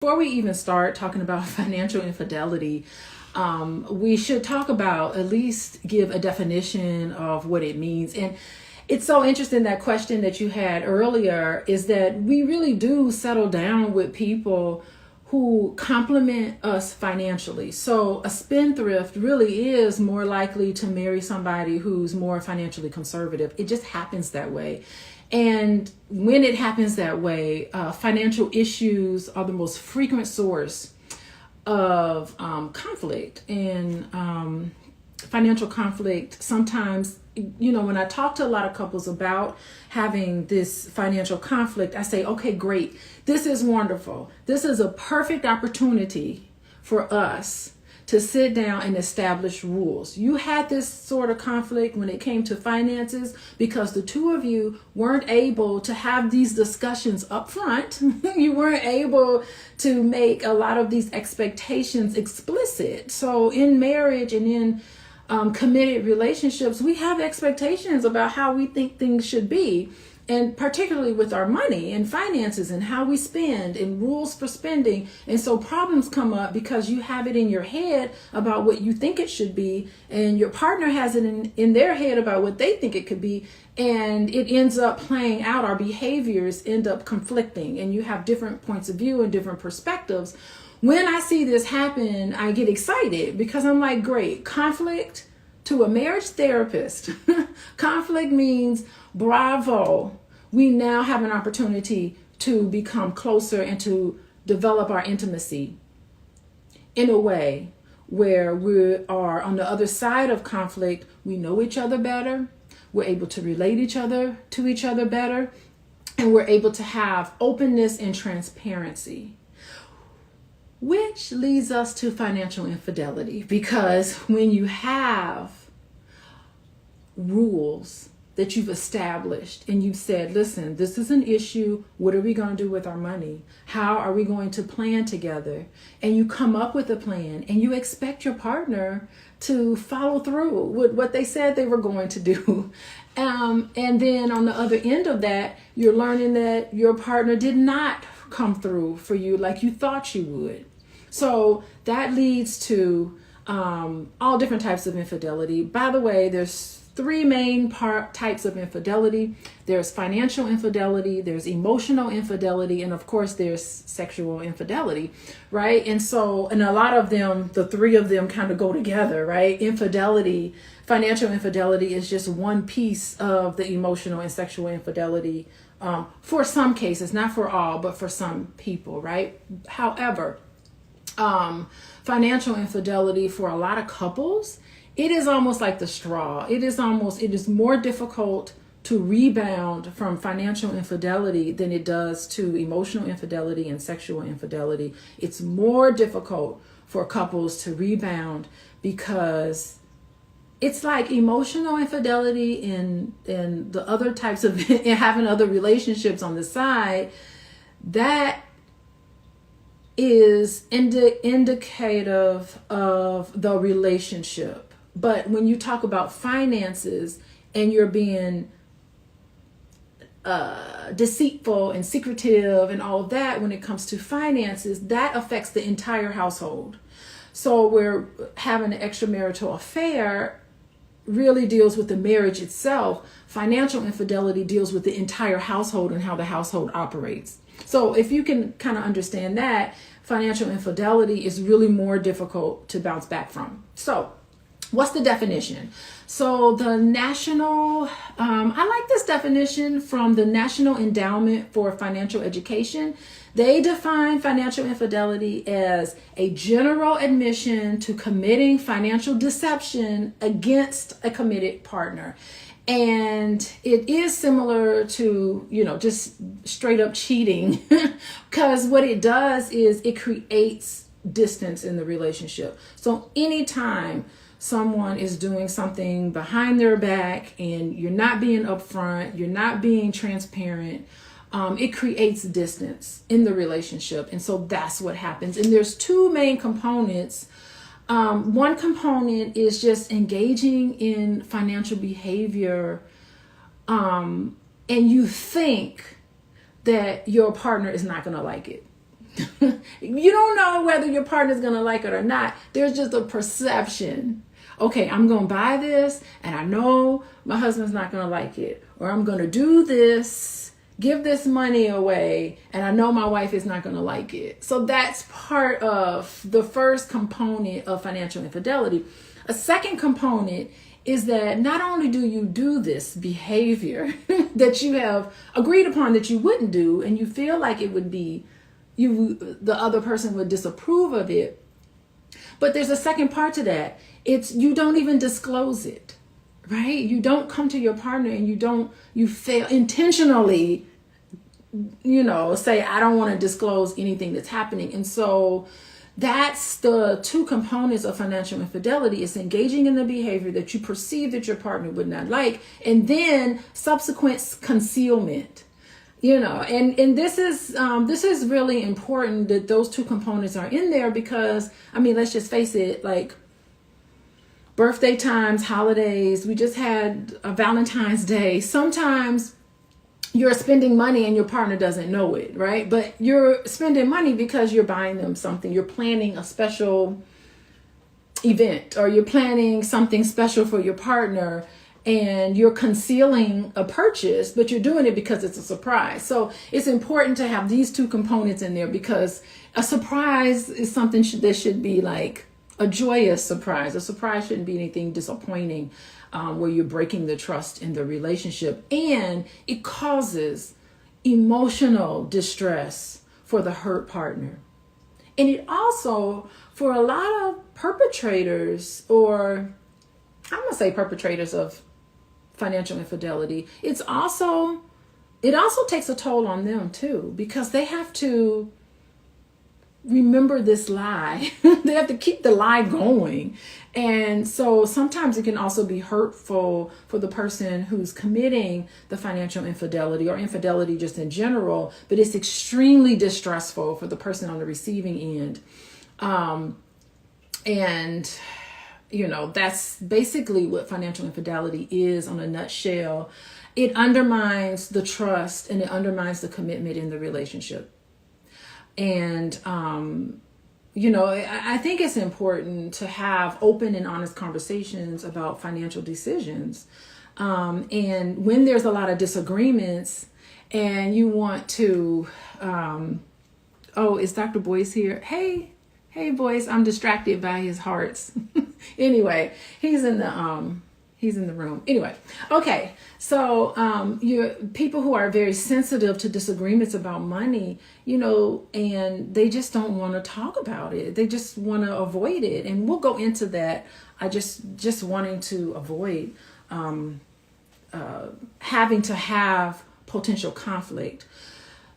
Before we even start talking about financial infidelity, we should talk about, at least give a definition of what it means. And it's so interesting, that question that you had earlier, is that we really do settle down with people who complement us financially. So a spendthrift really is more likely to marry somebody who's more financially conservative. It just happens that way. And when it happens that way, financial issues are the most frequent source of conflict. And financial conflict, sometimes, when I talk to a lot of couples about having this financial conflict, I say, okay, great. This is wonderful. This is a perfect opportunity for us to sit down and establish rules. You had this sort of conflict when it came to finances because the two of you weren't able to have these discussions up front. You weren't able to make a lot of these expectations explicit. So in marriage and in committed relationships, we have expectations about how we think things should be. And particularly with our money and finances and how we spend and rules for spending. And so problems come up because you have it in your head about what you think it should be. And your partner has it in their head about what they think it could be. And it ends up playing out. Our behaviors end up conflicting. And you have different points of view and different perspectives. When I see this happen, I get excited because I'm like, great, conflict to a marriage therapist. Conflict means bravo. We now have an opportunity to become closer and to develop our intimacy in a way where we are on the other side of conflict. We know each other better. We're able to relate to each other better. And we're able to have openness and transparency. Which leads us to financial infidelity, because when you have rules that you've established and you've said, listen, this is an issue. What are we going to do with our money? How are we going to plan together? And you come up with a plan and you expect your partner to follow through with what they said they were going to do. And then on the other end of that, you're learning that your partner did not come through for you like you thought she would. So that leads to all different types of infidelity. By the way, there's three main types of infidelity. There's financial infidelity, there's emotional infidelity, and of course there's sexual infidelity, right? And a lot of them, the three of them kind of go together, right? Financial infidelity is just one piece of the emotional and sexual infidelity for some cases, not for all, but for some people, right? However, financial infidelity for a lot of couples, it is almost like the straw. It is more difficult to rebound from financial infidelity than it does to emotional infidelity and sexual infidelity. It's more difficult for couples to rebound because it's like emotional infidelity and the other types of having other relationships on the side. That is indicative of the relationship. But when you talk about finances and you're being deceitful and secretive and all of that, when it comes to finances, that affects the entire household. So we're having an extramarital affair really deals with the marriage itself. Financial infidelity deals with the entire household and how the household operates. So if you can kind of understand that, financial infidelity is really more difficult to bounce back from. So what's the definition? So the I like this definition from the National Endowment for Financial Education. They define financial infidelity as a general admission to committing financial deception against a committed partner. And it is similar to, just straight up cheating, because what it does is it creates distance in the relationship. So anytime someone is doing something behind their back and you're not being upfront, you're not being transparent, it creates distance in the relationship. And so that's what happens. And there's two main components. One component is just engaging in financial behavior, and you think that your partner is not going to like it. You don't know whether your partner's going to like it or not. There's just a perception. Okay, I'm going to buy this and I know my husband's not going to like it. Or I'm going to do this, give this money away, and I know my wife is not going to like it. So that's part of the first component of financial infidelity. A second component is that not only do you do this behavior that you have agreed upon that you wouldn't do, and you feel like it would be, the other person would disapprove of it, but there's a second part to that. It's you don't even disclose it, right? You don't come to your partner and you fail intentionally, say, I don't want to disclose anything that's happening. And so that's the two components of financial infidelity. It's engaging in the behavior that you perceive that your partner would not like, and then subsequent concealment. And this is really important that those two components are in there, because let's just face it, like birthday times, holidays, we just had a Valentine's Day. Sometimes you're spending money and your partner doesn't know it, right? But you're spending money because you're buying them something. You're planning a special event, or you're planning something special for your partner, and you're concealing a purchase, but you're doing it because it's a surprise. So it's important to have these two components in there, because a surprise is something that should be like a joyous surprise. A surprise shouldn't be anything disappointing, where you're breaking the trust in the relationship, and it causes emotional distress for the hurt partner. And it also, for a lot of perpetrators, or I'm going to say perpetrators of financial infidelity, it also takes a toll on them too, because they have to remember this lie. They have to keep the lie going. And so sometimes it can also be hurtful for the person who's committing the financial infidelity, or infidelity just in general, but it's extremely distressful for the person on the receiving end. And that's basically what financial infidelity is in a nutshell. It undermines the trust and it undermines the commitment in the relationship. And, I think it's important to have open and honest conversations about financial decisions. And when there's a lot of disagreements and you want to, is Dr. Boyce here? Hey, Boyce, I'm distracted by his hearts. Anyway, he's in the room. Anyway, okay. So, you people who are very sensitive to disagreements about money, and they just don't want to talk about it. They just want to avoid it. And we'll go into that. I just wanting to avoid, having to have potential conflict.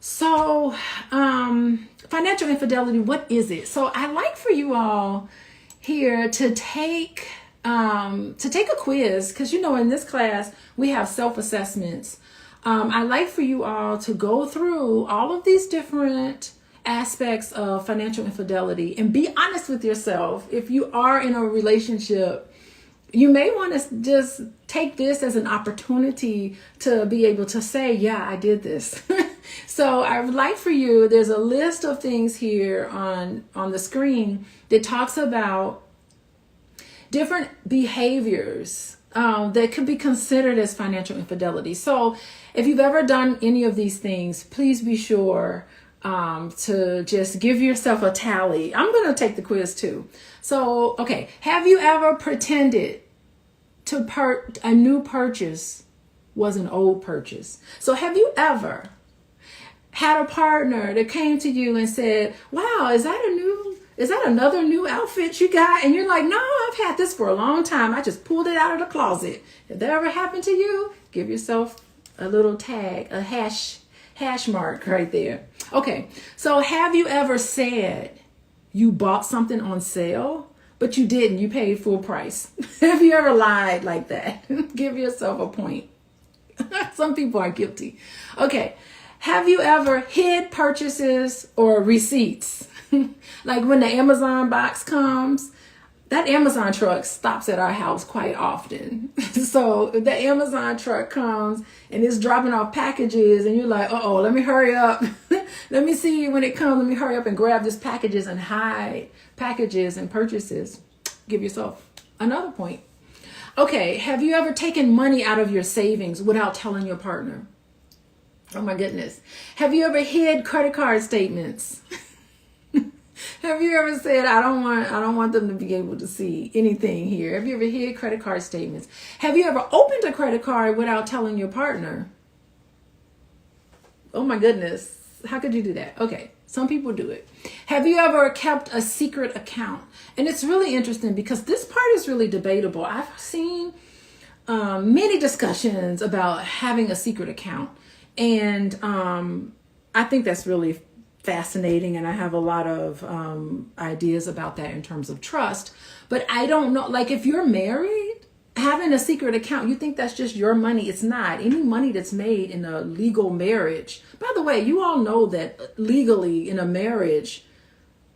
So, financial infidelity, what is it? So I'd like for you all here to take a quiz, because in this class we have self-assessments. I'd like for you all to go through all of these different aspects of financial infidelity and be honest with yourself. If you are in a relationship, you may want to just take this as an opportunity to be able to say, yeah, I did this. So I would like for you, there's a list of things here on the screen that talks about different behaviors that could be considered as financial infidelity. So if you've ever done any of these things, please be sure to just give yourself a tally. I'm going to take the quiz too. So, okay. Have you ever pretended to a new purchase was an old purchase? So have you ever had a partner that came to you and said, wow, is that another new outfit you got? And you're like, no, I've had this for a long time. I just pulled it out of the closet. If that ever happened to you, give yourself a little tag, a hash mark right there. Okay. So have you ever said you bought something on sale, but you didn't? You paid full price. Have you ever lied like that? Give yourself a point. Some people are guilty. Okay. Have you ever hid purchases or receipts? Like when the Amazon box comes, that Amazon truck stops at our house quite often. So if the Amazon truck comes and it's dropping off packages and you're like, uh-oh, let me hurry up. Let me see when it comes. Let me hurry up and grab these packages and hide packages and purchases. Give yourself another point. Okay, have you ever taken money out of your savings without telling your partner? Oh my goodness. Have you ever hid credit card statements? Have you ever said, I don't want them to be able to see anything here? Have you ever hid credit card statements? Have you ever opened a credit card without telling your partner? Oh my goodness. How could you do that? Okay. Some people do it. Have you ever kept a secret account? And it's really interesting because this part is really debatable. I've seen many discussions about having a secret account. And I think that's really fascinating. And I have a lot of ideas about that in terms of trust. But I don't know, like if you're married, having a secret account, you think that's just your money. It's not. Any money that's made in a legal marriage. By the way, you all know that legally in a marriage,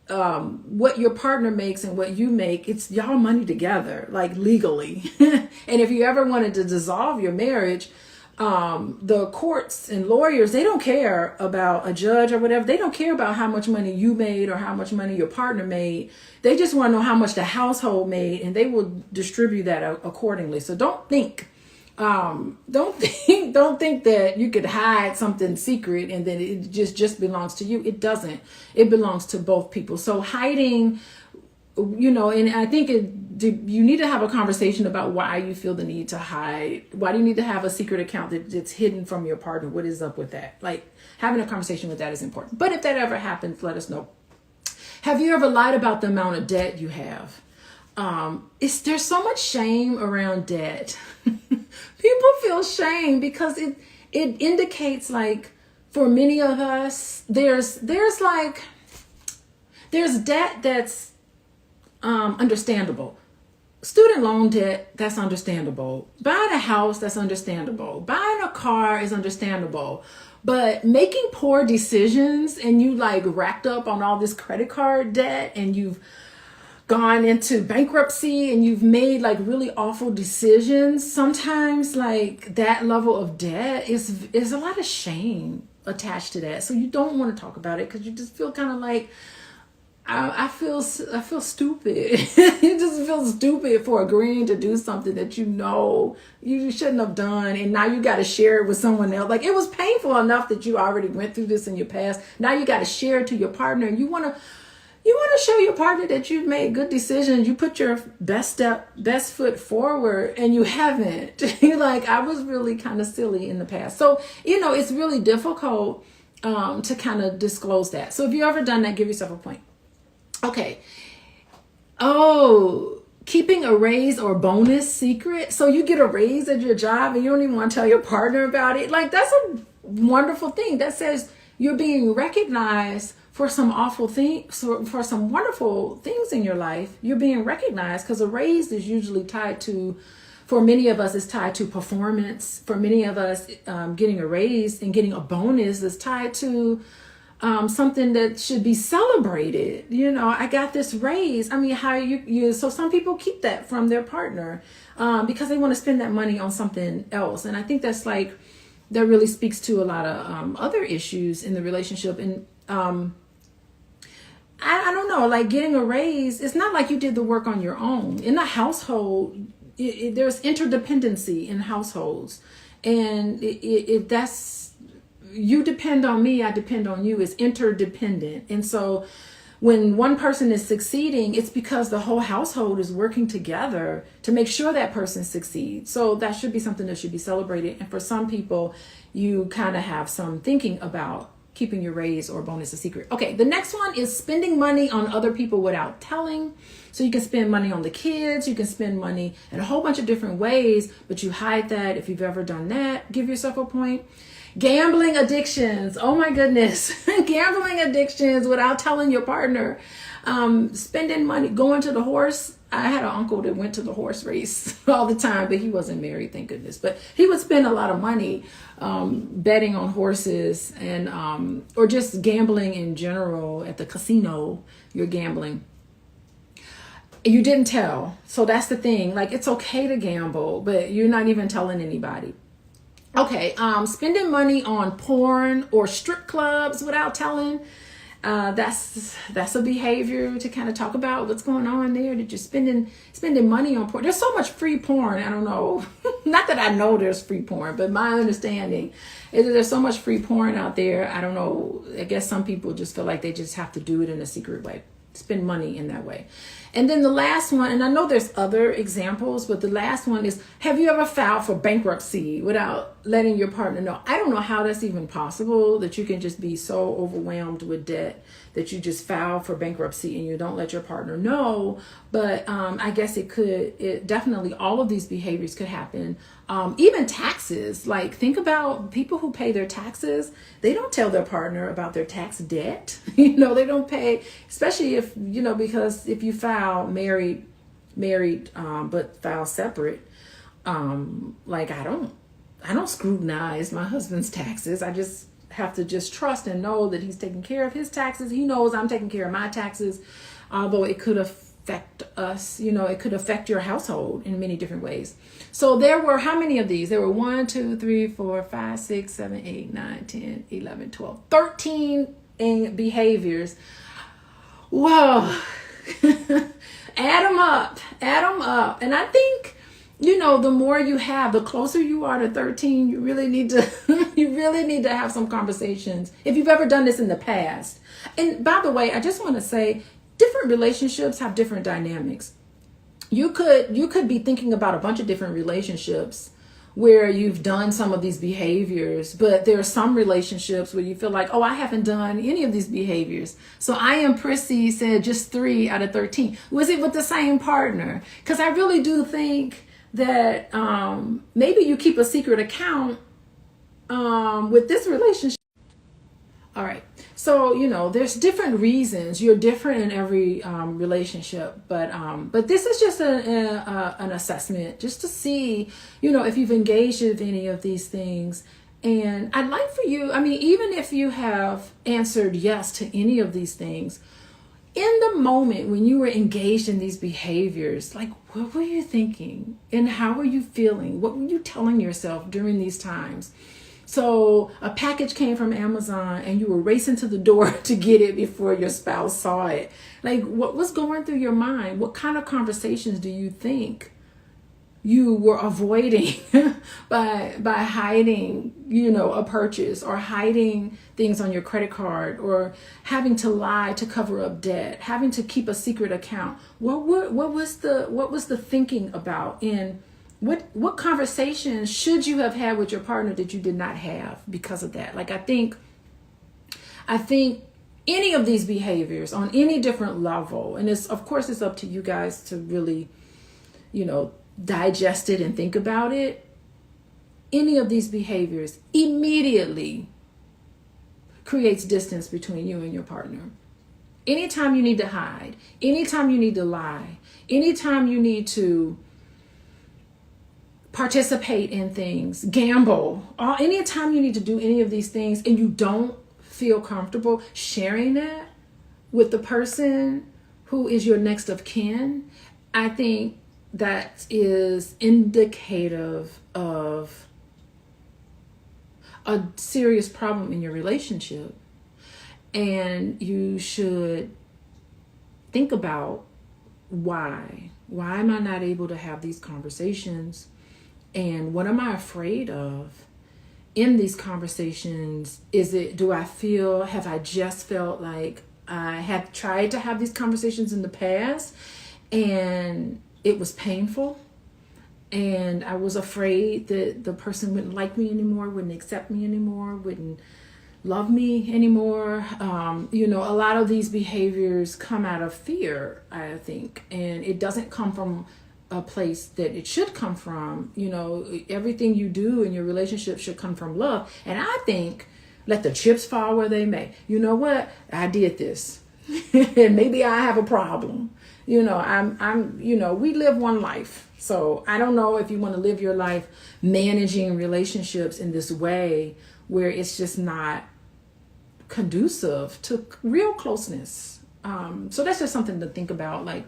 what your partner makes and what you make, it's y'all money together, like legally. And if you ever wanted to dissolve your marriage, the courts and lawyers, they don't care about a judge or whatever. They don't care about how much money you made or how much money your partner made. They just want to know how much the household made, and they will distribute that accordingly. So don't think that you could hide something secret and then it just belongs to you. It doesn't. It belongs to both people. So hiding, and I think you need to have a conversation about why you feel the need to hide. Why do you need to have a secret account that's hidden from your partner? What is up with that? Like having a conversation with that is important. But if that ever happens, let us know. Have you ever lied about the amount of debt you have? There's so much shame around debt. People feel shame because it indicates, like, for many of us, there's debt that's understandable. Student loan debt, that's understandable. Buying a house, that's understandable. Buying a car is understandable. But making poor decisions and you like racked up on all this credit card debt and you've gone into bankruptcy and you've made like really awful decisions, sometimes like that level of debt is a lot of shame attached to that. So you don't want to talk about it because you just feel kind of like, I feel stupid. You just feel stupid for agreeing to do something that you shouldn't have done, and now you got to share it with someone else. Like, it was painful enough that you already went through this in your past. Now you got to share it to your partner, and you want to show your partner that you've made good decisions. You put your best foot forward, and you haven't. You're like, I was really kind of silly in the past. So it's really difficult to kind of disclose that. So if you've ever done that, give yourself a point. Okay. Oh, keeping a raise or bonus secret. So you get a raise at your job and you don't even want to tell your partner about it. Like, that's a wonderful thing. That says you're being recognized for some awful things, for some wonderful things in your life. You're being recognized because a raise is usually tied to, for many of us, is tied to performance. For many of us, getting a raise and getting a bonus is tied to something that should be celebrated. I got this raise. I mean, how so some people keep that from their partner because they want to spend that money on something else. And I think that's that really speaks to a lot of other issues in the relationship. And I don't know, like getting a raise, it's not like you did the work on your own. In a household, there's interdependency in households. And that's, you depend on me, I depend on you, is interdependent. And so when one person is succeeding, it's because the whole household is working together to make sure that person succeeds. So that should be something that should be celebrated. And for some people, you kind of have some thinking about keeping your raise or bonus a secret. Okay, the next one is spending money on other people without telling. So you can spend money on the kids, you can spend money in a whole bunch of different ways, but you hide that. If you've ever done that, give yourself a point. Gambling addictions. Oh my goodness. Gambling addictions without telling your partner. Spending money, going to the horse. I had an uncle that went to the horse race all the time, but he wasn't married, thank goodness. But he would spend a lot of money betting on horses and or just gambling in general. At the casino, you're gambling. You didn't tell. So that's the thing. Like, it's okay to gamble, but you're not even telling anybody. Okay, spending money on porn or strip clubs without telling. That's a behavior to kind of talk about what's going on there. That you're spending money on porn. There's so much free porn. I don't know. Not that I know there's free porn, but my understanding is that there's so much free porn out there. I don't know. I guess some people just feel like they just have to do it in a secret way. Spend money in that way. And then the last one, and I know there's other examples, but the last one is, have you ever filed for bankruptcy without letting your partner know? I don't know how that's even possible, that you can just be so overwhelmed with debt that you just file for bankruptcy and you don't let your partner know. But I guess it definitely, all of these behaviors could happen. Even taxes, like, think about people who pay their taxes. They don't tell their partner about their tax debt. They don't pay, especially if, because if you file married, but file separate, like, I don't scrutinize my husband's taxes. I just have to just trust and know that he's taking care of his taxes. He knows I'm taking care of my taxes, although it could affect us, it could affect your household in many different ways. So there were, how many of these? There were 1, 2, 3, 4, 5, 6, 7, 8, 9, 10, 11, 12, 13 behaviors. Whoa. Add them up. And I think, the more you have, the closer you are to 13, you really need to have some conversations. If you've ever done this in the past. And by the way, I just want to say, different relationships have different dynamics. You could be thinking about a bunch of different relationships where you've done some of these behaviors, but there are some relationships where you feel like, oh, I haven't done any of these behaviors. So I am Prissy said just 3 out of 13. Was it with the same partner? Because I really do think that maybe you keep a secret account with this relationship. All right. So, there's different reasons. You're different in every relationship, but this is just an assessment just to see, if you've engaged with any of these things. And I'd like for you, even if you have answered yes to any of these things, in the moment when you were engaged in these behaviors, like, what were you thinking and how were you feeling? What were you telling yourself during these times? So a package came from Amazon and you were racing to the door to get it before your spouse saw it. Like, what was going through your mind? What kind of conversations do you think you were avoiding by hiding, a purchase, or hiding things on your credit card, or having to lie to cover up debt, having to keep a secret account? What was the thinking about? And what conversations should you have had with your partner that you did not have because of that? Like, I think any of these behaviors on any different level, and it's up to you guys to really, digest it and think about it. Any of these behaviors immediately creates distance between you and your partner. Anytime you need to hide, anytime you need to lie, anytime you need to participate in things, gamble, anytime you need to do any of these things and you don't feel comfortable sharing that with the person who is your next of kin, I think that is indicative of a serious problem in your relationship. And you should think about why. Why am I not able to have these conversations? And what am I afraid of in these conversations? Have I just felt like I have tried to have these conversations in the past and it was painful, and I was afraid that the person wouldn't like me anymore, wouldn't accept me anymore, wouldn't love me anymore. A lot of these behaviors come out of fear, I think, and it doesn't come from a place that it should come from. Everything you do in your relationship should come from love. And I think, let the chips fall where they may. You know what? I did this. And maybe I have a problem. We live one life. So I don't know if you want to live your life managing relationships in this way where it's just not conducive to real closeness. So that's just something to think about. Like,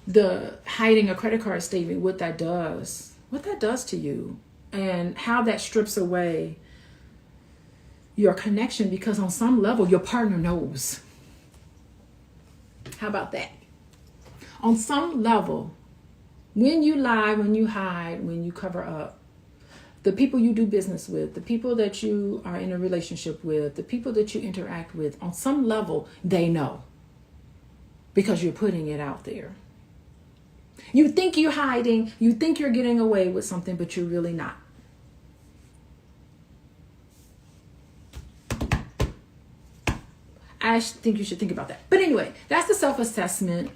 the hiding a credit card statement, what that does to you, and how that strips away your connection, because on some level your partner knows. How about that? On some level, when you lie, when you hide, when you cover up, the people you do business with, the people that you are in a relationship with, the people that you interact with, on some level, they know, because you're putting it out there. You think you're hiding, you think you're getting away with something, but you're really not. I think you should think about that. But anyway, that's the self-assessment.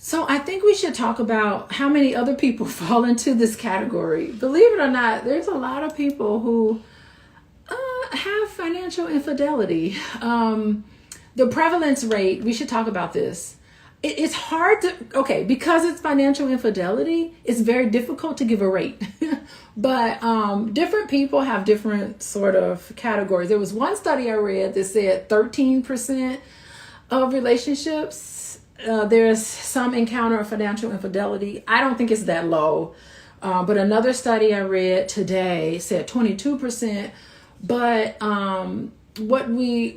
So I think we should talk about how many other people fall into this category. Believe it or not, there's a lot of people who have financial infidelity. The prevalence rate, we should talk about this. It's hard to, because it's financial infidelity, it's very difficult to give a rate. But different people have different sort of categories. There was one study I read that said 13% of relationships, there's some encounter of financial infidelity. I don't think it's that low. But another study I read today said 22%. But what we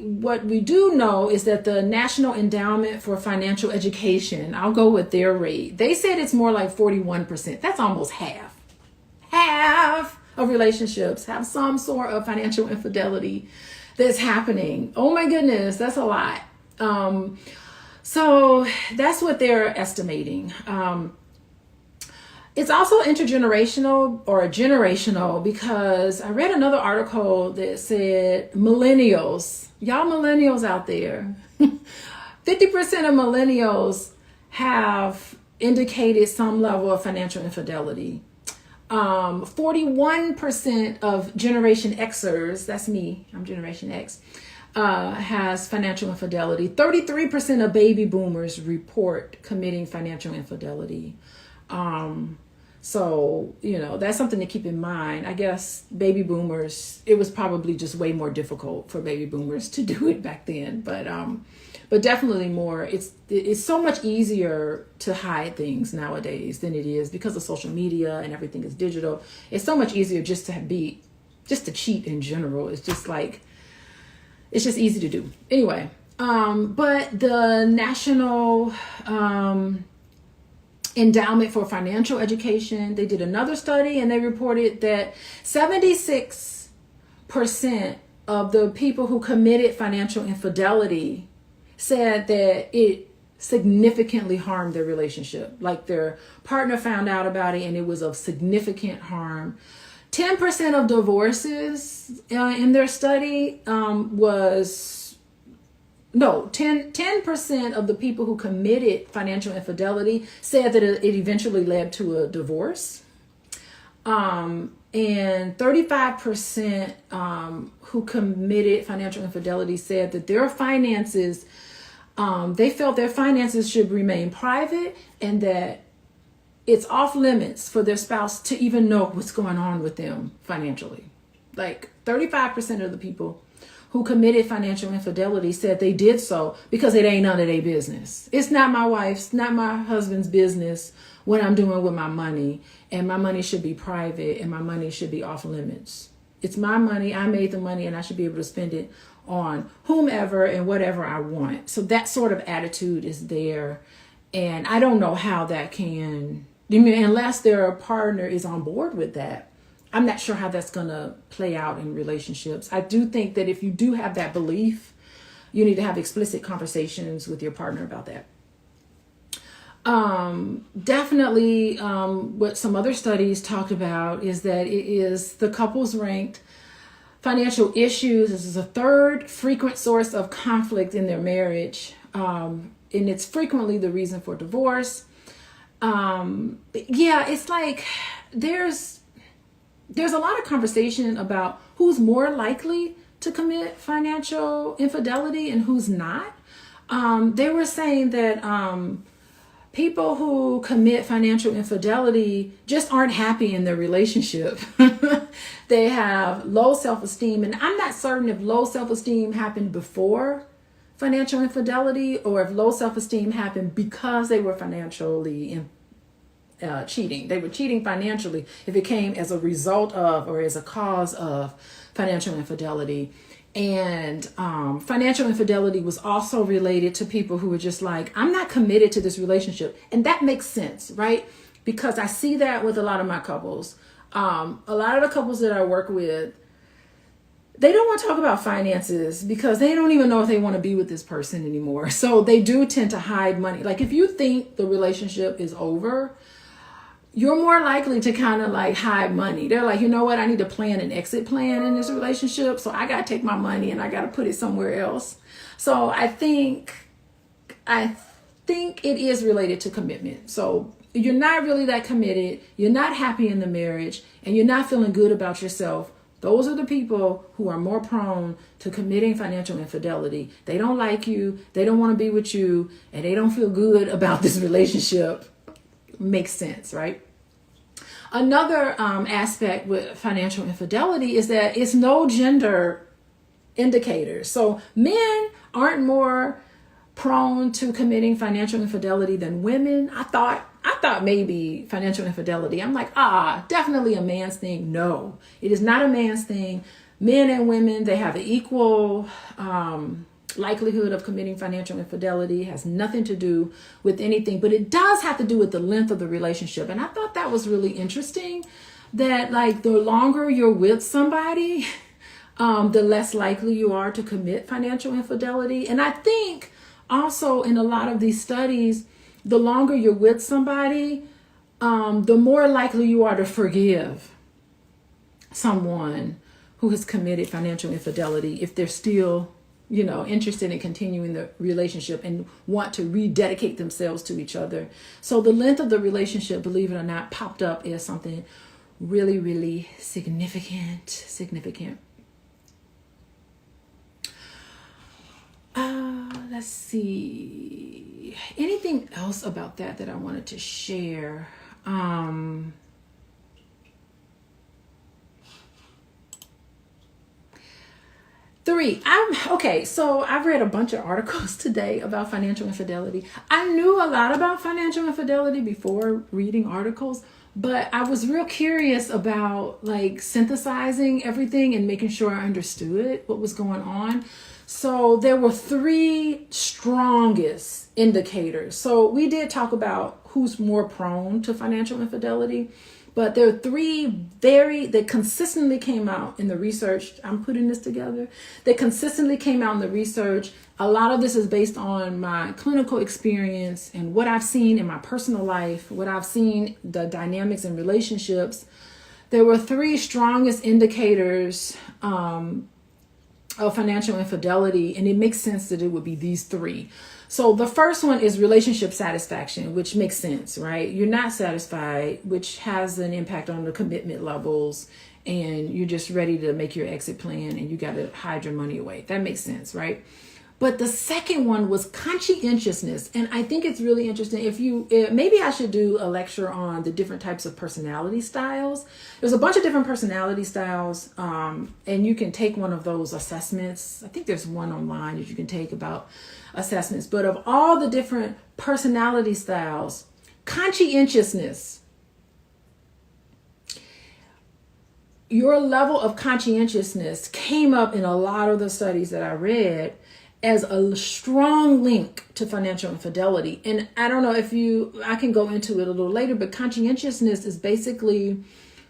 do know is that the National Endowment for Financial Education, I'll go with their rate. They said it's more like 41%. That's almost half. Half of relationships have some sort of financial infidelity that's happening. Oh my goodness, that's a lot. So that's what they're estimating. It's also intergenerational or generational, because I read another article that said millennials, y'all millennials out there, 50% of millennials have indicated some level of financial infidelity. 41% of Generation Xers, that's me, I'm Generation X, has financial infidelity. 33% of baby boomers report committing financial infidelity. So, that's something to keep in mind. I guess baby boomers, it was probably just way more difficult for baby boomers to do it back then. But definitely more, it's so much easier to hide things nowadays than it is, because of social media and everything is digital. It's so much easier just to cheat in general. It's just easy to do. Anyway, but the National Endowment for Financial Education, they did another study, and they reported that 76% of the people who committed financial infidelity said that it significantly harmed their relationship. Like their partner found out about it and it was of significant harm. 10% of divorces in their study 10% of the people who committed financial infidelity said that it eventually led to a divorce. And 35% who committed financial infidelity said that their finances, they felt their finances should remain private, and that it's off limits for their spouse to even know what's going on with them financially. Like 35% of the people who committed financial infidelity said they did so because it ain't none of their business. It's not my wife's, not my husband's business what I'm doing with my money, and my money should be private, and my money should be off limits. It's my money. I made the money, and I should be able to spend it on whomever and whatever I want. So that sort of attitude is there. And I don't know how that can, unless their partner is on board with that. I'm not sure how that's going to play out in relationships. I do think that if you do have that belief, you need to have explicit conversations with your partner about that. Definitely, what some other studies talked about is that it is the couples ranked financial issues. This is a third frequent source of conflict in their marriage. And it's frequently the reason for divorce. It's like there's a lot of conversation about who's more likely to commit financial infidelity and who's not. They were saying that people who commit financial infidelity just aren't happy in their relationship. They have low self-esteem. And I'm not certain if low self-esteem happened before financial infidelity, or if low self-esteem happened because they were financially cheating. They were cheating financially if it came as a result of or as a cause of financial infidelity. And financial infidelity was also related to people who were just like, I'm not committed to this relationship. And that makes sense, right? Because I see that with a lot of my couples. A lot of the couples that I work with, they don't want to talk about finances because they don't even know if they want to be with this person anymore. So they do tend to hide money. Like if you think the relationship is over, you're more likely to kind of like hide money. They're like, you know what? I need to plan an exit plan in this relationship. So I got to take my money and I got to put it somewhere else. So I think it is related to commitment. So you're not really that committed. You're not happy in the marriage and you're not feeling good about yourself. Those are the people who are more prone to committing financial infidelity. They don't like you. They don't want to be with you and they don't feel good about this relationship. Makes sense, right? Another aspect with financial infidelity is that it's no gender indicator. So men aren't more prone to committing financial infidelity than women. I thought maybe financial infidelity. I'm like, definitely a man's thing. No, it is not a man's thing. Men and women, they have an equal likelihood of committing financial infidelity. It has nothing to do with anything, but it does have to do with the length of the relationship. And I thought that was really interesting that like the longer you're with somebody, the less likely you are to commit financial infidelity. And I think also in a lot of these studies, the longer you're with somebody, the more likely you are to forgive someone who has committed financial infidelity if they're still interested in continuing the relationship and want to rededicate themselves to each other. So the length of the relationship, believe it or not, popped up as something really, really significant. Let's see. Anything else about that I wanted to share? So I've read a bunch of articles today about financial infidelity. I knew a lot about financial infidelity before reading articles, but I was real curious about like synthesizing everything and making sure I understood what was going on. So there were 3 strongest indicators. So we did talk about who's more prone to financial infidelity. But there are 3 that consistently came out in the research. I'm putting this together. That consistently came out in the research. A lot of this is based on my clinical experience and what I've seen in my personal life, what I've seen, the dynamics in relationships. There were 3 strongest indicators of financial infidelity, and it makes sense that it would be these 3. So the first one is relationship satisfaction, which makes sense, right? You're not satisfied, which has an impact on the commitment levels, and you're just ready to make your exit plan and you got to hide your money away. That makes sense, right? But the second one was conscientiousness. And I think it's really interesting. Maybe I should do a lecture on the different types of personality styles. There's a bunch of different personality styles, and you can take one of those assessments. I think there's one online that you can take about assessments. But of all the different personality styles, conscientiousness, your level of conscientiousness came up in a lot of the studies that I read as a strong link to financial infidelity. And I don't know I can go into it a little later, but conscientiousness is basically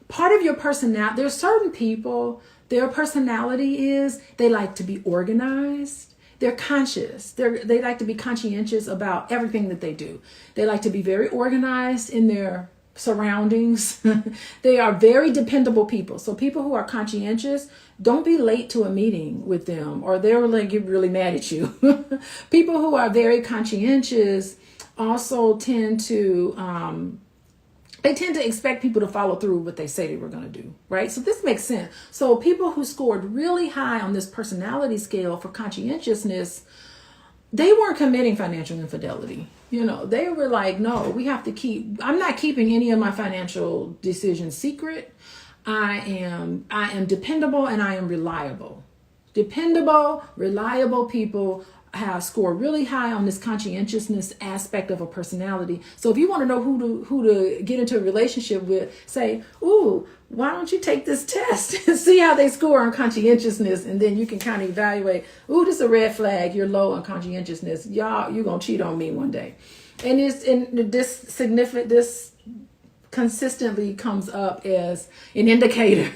part of your personality. There's certain people, their personality is they like to be organized. They're conscious. They like to be conscientious about everything that they do. They like to be very organized in their surroundings. They are very dependable people. So people who are conscientious, don't be late to a meeting with them or they'll get really mad at you. People who are very conscientious also tend to expect people to follow through what they say they were going to do, right? So this makes sense. So people who scored really high on this personality scale for conscientiousness, they weren't committing financial infidelity. They were like, no, I'm not keeping any of my financial decisions secret. I am dependable and I am reliable. Dependable, reliable people have scored really high on this conscientiousness aspect of a personality. So if you want to know who to get into a relationship with, say, ooh, why don't you take this test and see how they score on conscientiousness, and then you can kind of evaluate, ooh, this is a red flag, you're low on conscientiousness, you're gonna cheat on me one day. And this consistently comes up as an indicator.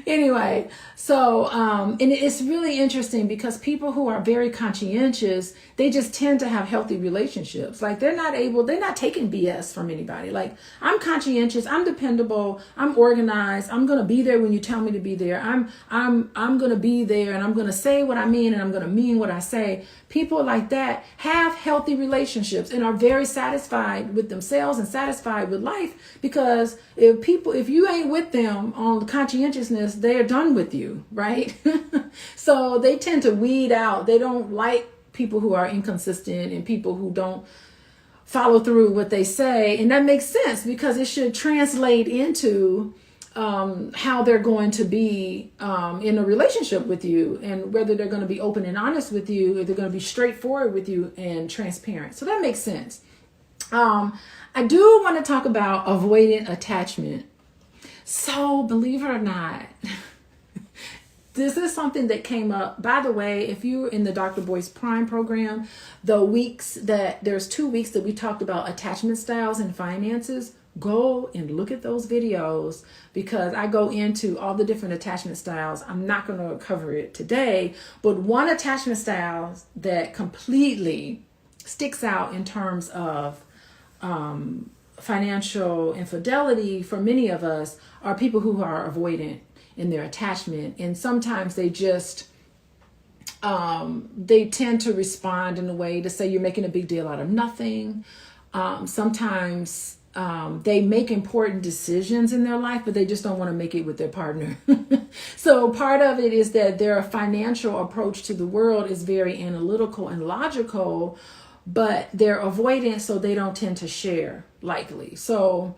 Anyway, so and it's really interesting because people who are very conscientious, they just tend to have healthy relationships. Like they're not taking BS from anybody. Like, I'm conscientious, I'm dependable, I'm organized, I'm gonna be there when you tell me to be there. I'm gonna be there, and I'm gonna say what I mean, and I'm gonna mean what I say. People like that have healthy relationships and are very satisfied with themselves and satisfied with life, because if you ain't with them on conscientiousness, they're done with you, right? So they tend to weed out. They don't like people who are inconsistent and people who don't follow through what they say. And that makes sense, because it should translate into how they're going to be in a relationship with you, and whether they're going to be open and honest with you, or they're going to be straightforward with you and transparent. So that makes sense. I do want to talk about avoidant attachment. So believe it or not, this is something that came up. By the way, if you're in the Dr. Boyce Prime program, there's 2 weeks that we talked about attachment styles and finances. Go and look at those videos, because I go into all the different attachment styles. I'm not going to cover it today, but one attachment style that completely sticks out in terms of financial infidelity for many of us are people who are avoidant in their attachment. And sometimes they just they tend to respond in a way to say you're making a big deal out of nothing. Sometimes they make important decisions in their life, but they just don't want to make it with their partner. So part of it is that their financial approach to the world is very analytical and logical, but they're avoidant, so they don't tend to share likely. So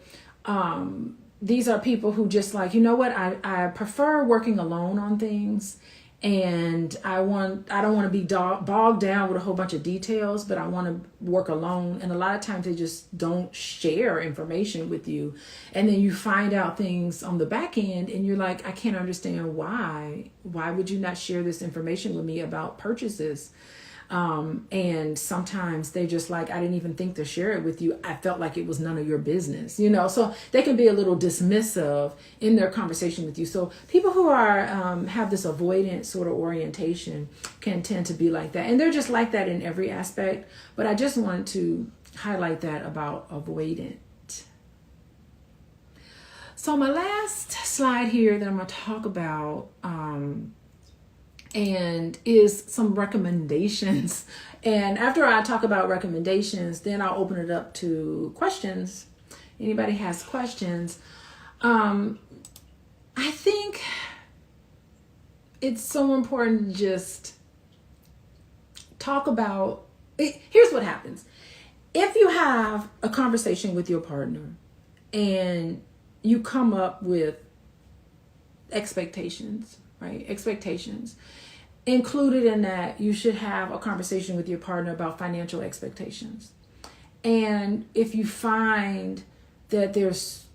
these are people who just like, you know what, I prefer working alone on things. And I don't want to be bogged down with a whole bunch of details, but I want to work alone. And a lot of times they just don't share information with you. And then you find out things on the back end and you're like, I can't understand why. Why would you not share this information with me about purchases? And sometimes they just like, I didn't even think to share it with you. I felt like it was none of your business, so they can be a little dismissive in their conversation with you. So people who are, have this avoidant sort of orientation can tend to be like that. And they're just like that in every aspect. But I just wanted to highlight that about avoidant. So my last slide here that I'm going to talk about, and is some recommendations. And after I talk about recommendations, then I'll open it up to questions. Anybody has questions? I think it's so important to just talk about it. Here's what happens. If you have a conversation with your partner and you come up with expectations, right? Expectations. Included in that, you should have a conversation with your partner about financial expectations. And if you find that there's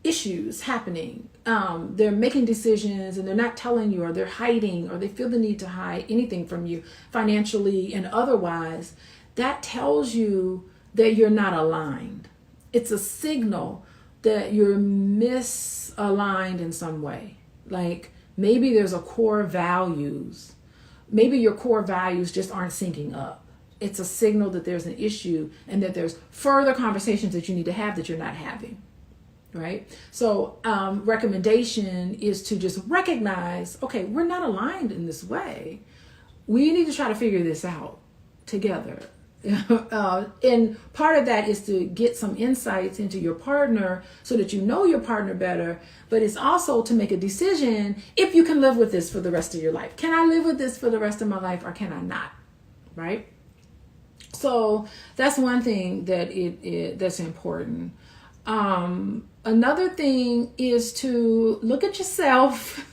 issues happening, they're making decisions and they're not telling you, or they're hiding, or they feel the need to hide anything from you financially and otherwise, that tells you that you're not aligned. It's a signal that you're misaligned in some way. Like maybe there's a core values. Maybe your core values just aren't syncing up. It's a signal that there's an issue and that there's further conversations that you need to have that you're not having, right? So recommendation is to just recognize, okay, we're not aligned in this way. We need to try to figure this out together. And part of that is to get some insights into your partner so that you know your partner better, but it's also to make a decision if you can live with this for the rest of your life. Can I live with this for the rest of my life, or can I not? Right? So that's one thing that that's important. Another thing is to look at yourself.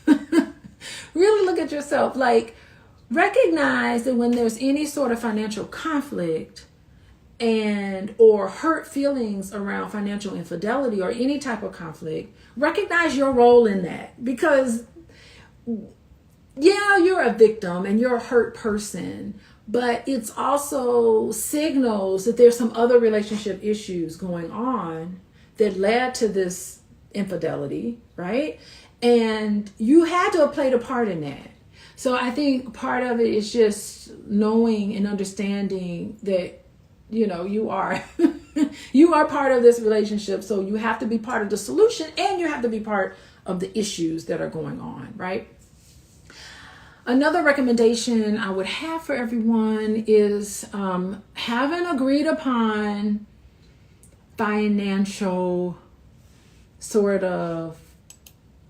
Really look at yourself. Like, recognize that when there's any sort of financial conflict and or hurt feelings around financial infidelity or any type of conflict, recognize your role in that. Because yeah, you're a victim and you're a hurt person, but it's also signals that there's some other relationship issues going on that led to this infidelity, right? And you had to have played a part in that. So I think part of it is just knowing and understanding that, you know, you are you are part of this relationship. So you have to be part of the solution and you have to be part of the issues that are going on, right? Another recommendation I would have for everyone is have an agreed upon financial sort of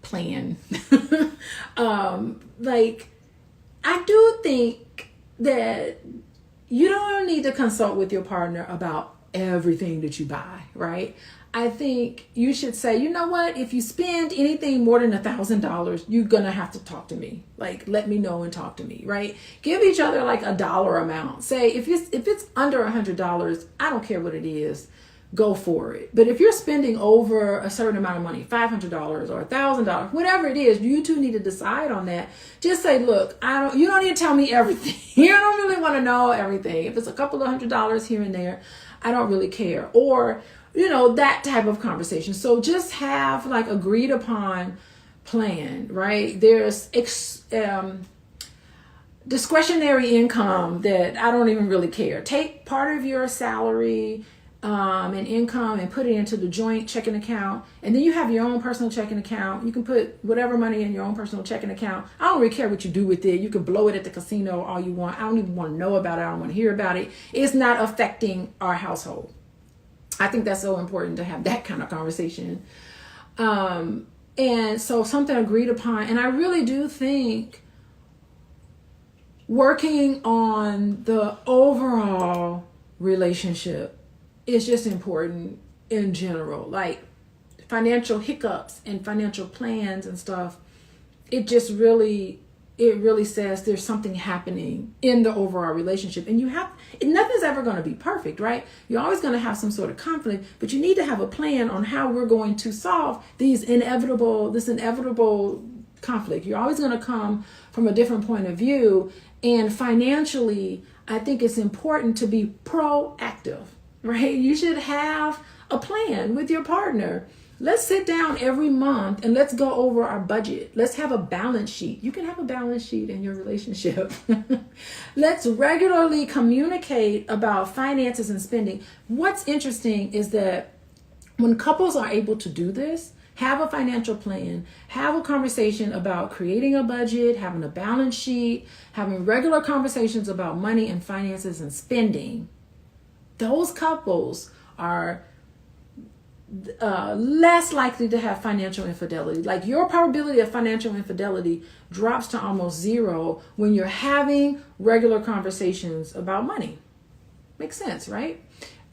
plan. Like, I do think that you don't need to consult with your partner about everything that you buy, right? I think you should say, you know what, if you spend anything more than $1,000, you're going to have to talk to me. Like, let me know and talk to me, right? Give each other like a dollar amount. Say, if it's under $100, I don't care what it is, go for it. But if you're spending over a certain amount of money, $500 or $1,000, whatever it is, you two need to decide on that. Just say, look, you don't need to tell me everything. You don't really want to know everything. If it's a couple of $100 here and there, I don't really care. Or, you know, that type of conversation. So just have like agreed upon plan, right? There's discretionary income that I don't even really care. Take part of your salary and income and put it into the joint checking account. And then you have your own personal checking account. You can put whatever money in your own personal checking account. I don't really care what you do with it. You can blow it at the casino all you want. I don't even want to know about it. I don't want to hear about it. It's not affecting our household. I think that's so important to have that kind of conversation. And so something agreed upon. And I really do think working on the overall relationship is just important in general. Like financial hiccups and financial plans and stuff, it really says there's something happening in the overall relationship. And nothing's ever going to be perfect, right? You're always going to have some sort of conflict, but you need to have a plan on how we're going to solve this inevitable conflict. You're always going to come from a different point of view. And financially, I think it's important to be proactive, right? You should have a plan with your partner. Let's sit down every month and let's go over our budget. Let's have a balance sheet. You can have a balance sheet in your relationship. Let's regularly communicate about finances and spending. What's interesting is that when couples are able to do this, have a financial plan, have a conversation about creating a budget, having a balance sheet, having regular conversations about money and finances and spending, those couples are less likely to have financial infidelity. Like your probability of financial infidelity drops to almost zero when you're having regular conversations about money. Makes sense, right?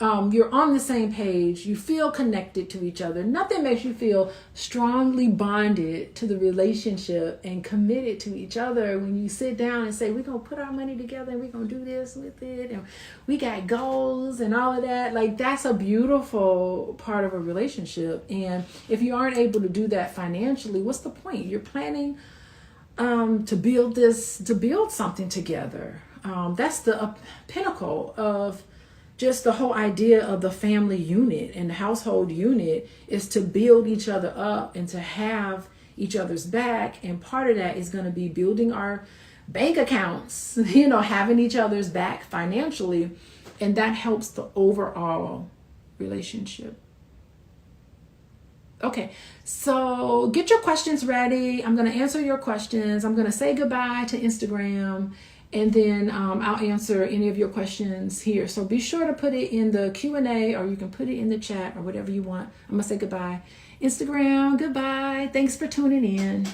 You're on the same page. You feel connected to each other. Nothing makes you feel strongly bonded to the relationship and committed to each other when you sit down and say, we're going to put our money together and we're going to do this with it. And we got goals and all of that. Like that's a beautiful part of a relationship. And if you aren't able to do that financially, what's the point? You're planning to build something together. That's the pinnacle of just the whole idea of the family unit and the household unit is to build each other up and to have each other's back. And part of that is going to be building our bank accounts, having each other's back financially. And that helps the overall relationship. Okay, so get your questions ready. I'm going to answer your questions. I'm going to say goodbye to Instagram. And then I'll answer any of your questions here. So be sure to put it in the Q&A or you can put it in the chat or whatever you want. I'm going to say goodbye. Instagram, goodbye. Thanks for tuning in.